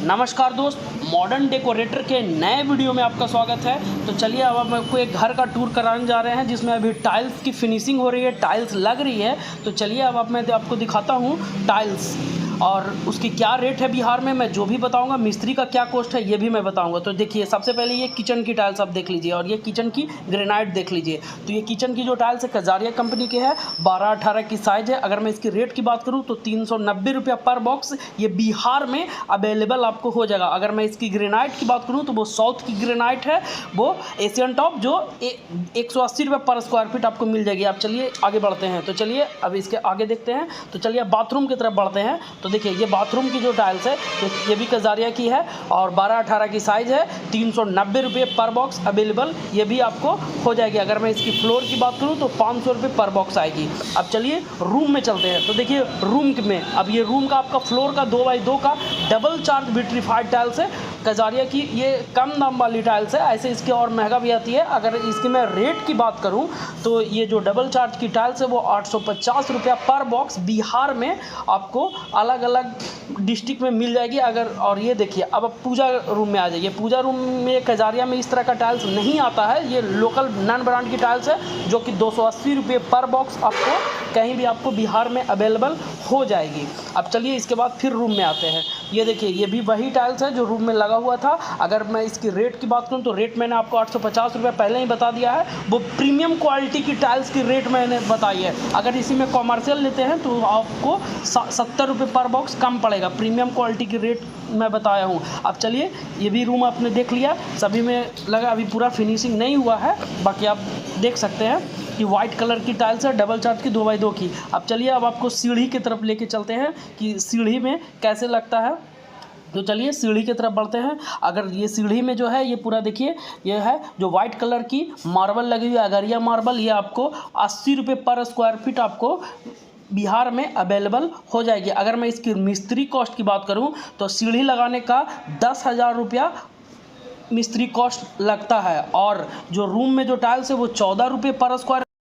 नमस्कार दोस्त, modern decorator के नए वीडियो में आपका स्वागत है। तो चलिए अब हम आपको एक घर का टूर कराने जा रहे हैं जिसमें अभी टाइल्स की फिनिशिंग हो रही है, टाइल्स लग रही है। तो चलिए अब मैं आपको दिखाता हूँ टाइल्स और उसकी क्या रेट है बिहार में। मैं जो भी बताऊंगा, मिस्त्री का क्या कॉस्ट है ये भी मैं बताऊंगा। तो देखिए, सबसे पहले ये किचन की टाइल्स आप देख लीजिए और ये किचन की ग्रेनाइट देख लीजिए। तो ये किचन की जो टाइल्स है कजारिया कंपनी के है, 12-18 की साइज़ है। अगर मैं इसकी रेट की बात करूँ तो 390 रुपया पर बॉक्स ये बिहार में अवेलेबल आपको हो जाएगा। अगर मैं इसकी ग्रेनाइट की बात करूँ तो वो साउथ की ग्रेनाइट है, वो एशियन टॉप, जो 180 रुपये पर स्क्वायर फीट आपको मिल जाएगी। आप चलिए आगे बढ़ते हैं। तो चलिए अब इसके आगे देखते हैं। तो चलिए बाथरूम की तरफ बढ़ते हैं। तो देखिए, ये बाथरूम की जो टाइल्स है तो ये भी कजारिया की है और 12-18 की साइज़ है, 390 रुपये पर बॉक्स अवेलेबल ये भी आपको हो जाएगी। अगर मैं इसकी फ्लोर की बात करूँ तो 500 रुपये पर बॉक्स आएगी। अब चलिए रूम में चलते हैं। तो देखिए रूम में, अब ये रूम का आपका फ्लोर का 2x2 का डबल चार्ज विट्रीफाइड टाइल्स है कजारिया की। ये कम दाम वाली टाइल्स है, ऐसे इसके और महंगा भी आती है। अगर इसकी मैं रेट की बात करूं तो ये जो डबल चार्ज की टाइल्स है वो 850 रुपया पर बॉक्स बिहार में आपको अलग अलग डिस्ट्रिक्ट में मिल जाएगी। अगर और ये देखिए, अब पूजा रूम में आ जाइए। पूजा रूम में कजारिया में इस तरह का टाइल्स नहीं आता है, ये लोकल नॉन ब्रांड की टाइल्स है जो कि 280 रुपये पर बॉक्स आपको कहीं भी आपको बिहार में अवेलेबल हो जाएगी। अब चलिए इसके बाद फिर रूम में आते हैं। ये देखिए, ये भी वही टाइल्स है जो रूम में लगा हुआ था। अगर मैं इसकी रेट की बात करूं तो रेट मैंने आपको 850 रुपये पहले ही बता दिया है। वो प्रीमियम क्वालिटी की टाइल्स की रेट मैंने बताई है। अगर इसी में कॉमर्शियल लेते हैं तो आपको 70 रुपये पर बॉक्स कम पड़ेगा। प्रीमियम क्वालिटी की रेट मैं बताया हूँ। अब चलिए, ये भी रूम आपने देख लिया, सभी में लगा, अभी पूरा फिनिशिंग नहीं हुआ है। बाकी आप देख सकते हैं कि वाइट कलर की टाइल्स है, डबल चार्ज की 2x2 की। अब चलिए अब आपको सीढ़ी की तरफ लेके चलते हैं कि सीढ़ी में कैसे लगता है। तो चलिए सीढ़ी की तरफ बढ़ते हैं। अगर ये सीढ़ी में जो है ये पूरा देखिए, ये है जो वाइट कलर की मार्बल लगी हुई है, अगरिया मार्बल, ये आपको 80 रुपये पर स्क्वायर फीट आपको बिहार में अवेलेबल हो जाएगी। अगर मैं इसकी मिस्त्री कॉस्ट की बात करूं तो सीढ़ी लगाने का 10,000 रुपया मिस्त्री कॉस्ट लगता है और जो रूम में जो टाइल्स है वो 14 रुपये पर स्क्वायर